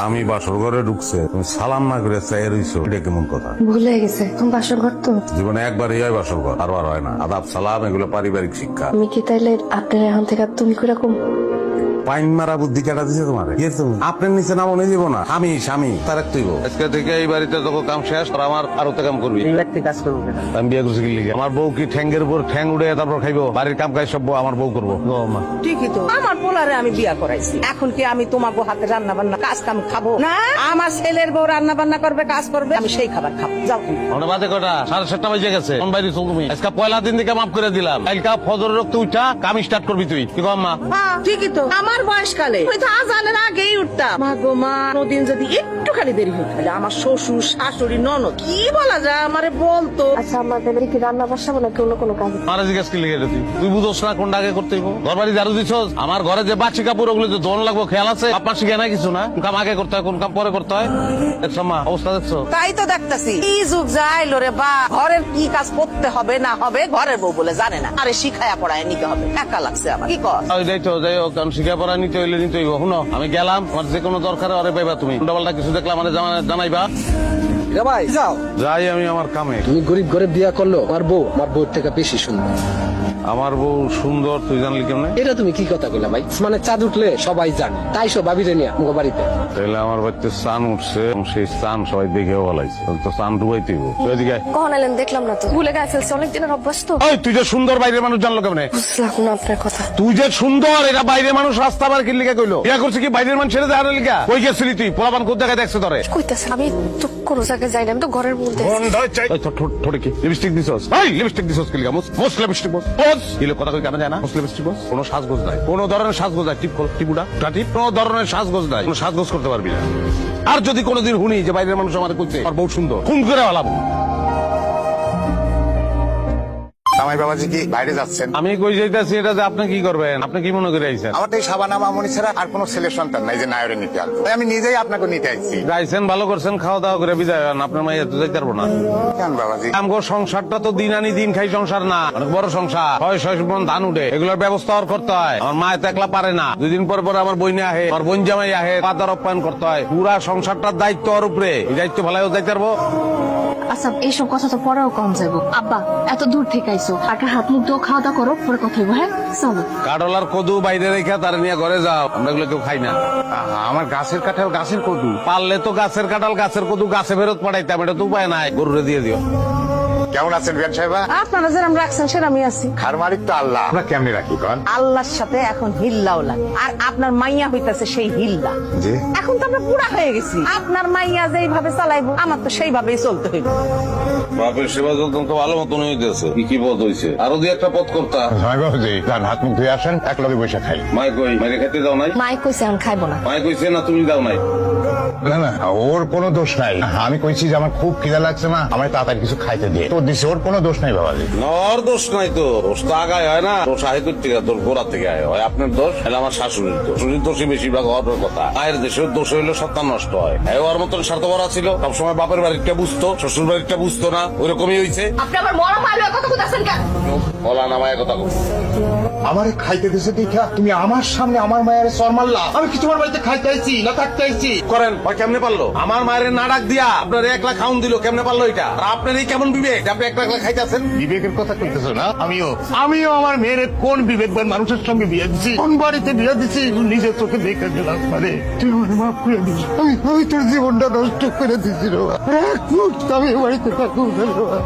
আমি বাসর ঘরে ঢুকছে তুমি সালাম না করে চাই রইছো, এটা কেমন কথা? ভুলে গেছে তুমি বাসর ঘর তো। জীবনে একবারই হয় বাসর ঘর, আর হয় না। আদাব সালাম এগুলো পারিবারিক শিক্ষা। আমি কি তাইলে আপনার এখন থেকে তুমি কিরকম? পাইন মারা বুদ্ধি কেটা দিছে তোমার? আপনার নিচে নাম মনে দিব না। আমি স্বামী তার এক তুইব আজকে থেকে এই বাড়িতে যখন কাম শেষ আর আমার আরো কাম করবি। কাজ করবো আমি বিয়ে করছি কি লিগে? আমার বউ কি ঠ্যাঙ্গের উপর ঠ্যাং উড়ে তারপর খাইবো? বাড়ির কাম কাজ সব আমার বউ করবো। ঠিকই তো, আমার পোলারে আমি বিয়া করাইছি। এখন কি আমি তোমাকে হাতে রান্না বান্না কাজ কাম খাবো না? আমার ছেলের বউ রান্না বান্না করবে, কাজ করবে, আমি সেই খাবার খাবো। যাও তুমি। ওটা বাদে কটা 7:30 বাজে গেছে। কোন বাইরে চল তুমি? আজকে পয়লা দিন থেকে মাফ করে দিলাম। কালকা ফজরের রক্ত উঠা কাম স্টার্ট করবি তুই। কি কম মা? হ্যাঁ ঠিকই তো, আমার বয়সকালে আমি তো আজানের আগেই উঠতাম। মা গো মা, কোনদিন যদি একটুখানি দেরি হতো তাহলে আমার শ্বশুর শাশুড়ি ননদ কি বলা যায় আমারে বলতো। আচ্ছা আমাদের বাড়ি কি রান্না বাসাবো নাকি অন্য কোনো কাজ? মারা জিজ্ঞাসা কি লিখে তুই? তুই বুঝোস না কোনটা আগে করতে হইব? ঘর বাড়ি ঝাড়ু দিছস? আমার ঘরে যে বাচ্চি কাপড় ওগুলো যে ধন লাগবো খেয়াল আছে? আপনার শিখে না কিছু না? কোন কাম আগে করতে হয় কোন কাম পরে করতে হয়? দেখছো মা অবস্থা দেখছো? তাই তো দেখতেছি কি যুগ যাইলো রে বা। ঘরের কি কাজ করতে হবে না হবে ঘরের বউ বলে জানে না। আরে শিখায়া পড়ায় নিতে হবে, একা লাগছে আমার। কি কর? ওইটাই তো, যাই হোক কারণ শিখা পড়া নিতে হইলে নিতে হইব। শুনো আমি গেলাম, আমার যে কোনো দরকার আরে পাইবা তুমি। উল্টাপাল্টা কিছু দেখলে আমার জানাইবা। ভাই যাও, যাই আমি আমার কামে। তুমি গরিব ঘরে বিয়া করলো, আমার বউ আমার বউর থেকে বেশি সুন্দর। আমার বউ সুন্দর তুই জানলি কেমনে? এটা তুমি কি কথা কইলা ভাই? মানে চাঁদ উঠলে সবাই জানে, তাই সব ভাবিরে নিয়ে আমার বাড়িতে। তাহলে আমার বাড়িতে চান উঠছে, সেই চান সবাই দেখেও বলাইছে তো চান ডুবাইতে হইব। তুই এদিকে আয়। কখন এলেন দেখলাম না তো। ভুলে গায়ে ফেলছে, অনেক দিনের অভ্যাস তো। ওই তুই যে সুন্দর বাইরের মানুষ জানলো কেমনে? বুঝলাম না আপনার কথা। তুই যে সুন্দর এটা বাইরের মানুষ রাস্তা বার কিনলিকা কইলো? বিয়া করছে কি বাইরের মানুষ ছেড়ে দেওয়ার লিগা? কই গেছিলি তুই? পোলাপান কোন জায়গায় দেখছে তোরে? কইতাছেন আমি তো কোনো জায়গায় যাই না, আমি তো ঘরের মধ্যে আছি। ঠোঁটে কি লিপস্টিক দিছস? এই লিপস্টিক দিছস কি লিগা? মোস লিপস্টিক বস বস ইলে কথা কই কেন যায় না? মোস লিপস্টিক বস কোনো সাজগোজ নাই, কোনো ধরনের সাজগোজ নাই। টিপ খোল টিপুডা টিপ, কোনো ধরনের সাজগোজ নাই, কোনো সাজগোজ করতে পারবি না। আর যদি কোনোদিন শুনি যে বাইরের মানুষ আমার কইছে আর বহুত সুন্দর, খুন করে ফেলাবো। জামাই বাবাজি কি বাইরে যাচ্ছেন? আমি কই যাইতাছি এটা যে আপনি কি করবেন? আপনি কি মনে করে আইছেন? আমার তো এই সাবানা মামনি ছাড়া আর কোনো ছেলের সন্তান নাই যে নায়রে নিতে আসবো, তাই আমি নিজেই আপনাকে নিতে আইছি। যাইছেন ভালো করছেন, খাওয়া দাওয়া করে বিদায় হন। আপনার মাইয়া তো যাইতে পারবো না। কেন বাবাজি? আমগো সংসারটা তো দিন আনি দিন খাই সংসার না, অনেক বড় সংসার। 6 মণ ধান উঠে, এগুলোর ব্যবস্থা আর করতে হয়। আমার মা তো একলা পারে না, 2 দিন পর পর আমার বইনে আহে, আমার বোন জামাই আহে, পাতার আপ্যায়ন করতে হয়। পুরা সংসারটার দায়িত্ব ওর উপরে। এই দায়িত্ব ভালো যাইতে পারবো? আচ্ছা এইসব কথা তো পরেও কম যাবো। আব্বা এত দূর থেকে আইসো, আগে হাত মুখ ধোয়া খাওয়া দাওয়া করো, পরে কথা হইব। হ্যাঁ চলো। কাঠলার কদু বাইরে রেখে তার নিয়ে ঘরে যাও, আমরা এগুলো কেউ খাই না। আমার গাছের কাঁঠাল গাছের কদু। পারলে তো গাছের কাঁঠাল গাছের কদু গাছে ফেরত পাঠাইতাম, এটা তো উপায় নাই। গরুরে দিয়ে দিও। কেমন আছেন বিয়ান সাহেবা? আপনারা যেরকম রাখছেন সেরকম আমি আছি। খার মালিক তো আল্লাহ, আমরা কেমনি রাখি কন? আল্লাহর সাথে এখন হিল্লাও লাগে। আর আপনার মাইয়া হইতাছে সেই হিল্লা। জি। এখন তো আমরা বুড়া হয়ে গেছি, আপনার মাইয়া যেইভাবে চালাইবো আমার তো সেইভাবেই চলতে হইব। বাপের সেবা যত্ন তো ভালো মতন হইতেছে। কি পথ হইছে? আরো 2-1টা পথ করতা। জামাই বাবাজি যান, হাত মুখ ধুয়ে আসেন, এক লগে বসে খাই। মাই কই? মাইরে খাইতে দাও নাই? মাই কইছে এখন খাইবো না। মাই কইছে না তুমি দাও নাই? না না, ওর কোনো দোষ নাই। আমি কইছি যে আমার খুব খিদা লাগছে না, আমার তাড়াতাড়ি কিছু খাইতে দিয়ে তো দিছে। ওর কোনো দোষ নাই বাবাজি। নর দোষ নাই তো, দোষ তো আগায় হয় না। দোষ আহে থেকে তোর গোড়া থেকে আয় হয়। আপনার দোষ তাহলে আমার শাশুড়ির দোষ। শাশুড়ির দোষই বেশিরভাগ হওয়ার কথা। মায়ের দেশের দোষ হইলো সন্তান নষ্ট হয়। ওর মতন স্বার্থপর ছিল, সবসময় বাপের বাড়িটা বুঝতো, শ্বশুর বাড়িটা বুঝতো না। ওইরকমই হইছে। আপনি আমার মরা মায়ের কথা কইতাছেন কেন? বলা না মায়ের কথা বল। আমারে খাইতে দিছে দেখা তুমি আমার সামনে আমার মায়ের সর মারলা। আমি কি তোমার বাড়িতে খাইতে আইছি না থাকতে আইছি? করেন ওই কেমনে পারলো? আমার মায়ের না ডাক দিয়া আপনার 1 লাখ খাউন দিল, কেমনে পারলো এটা? আর আপনার এই কেমন বিবেক যে আপনি 1 লাখ খাইতেছেন? বিবেকের কথা কইতেছো না? আমিও আমার মেয়ের কোন বিবেকবান মানুষের সঙ্গে বিয়ে দিছি, কোন বাড়িতে বিয়ে দিছি নিজের চোখে দেখে গেলাম। মানে তুই আমার মাফ করে দিস। আমি তোর জীবনটা নষ্ট করে দিছি রে বাবা। এক মুহূর্ত আমি এ বাড়িতে থাকবো না রে বাবা।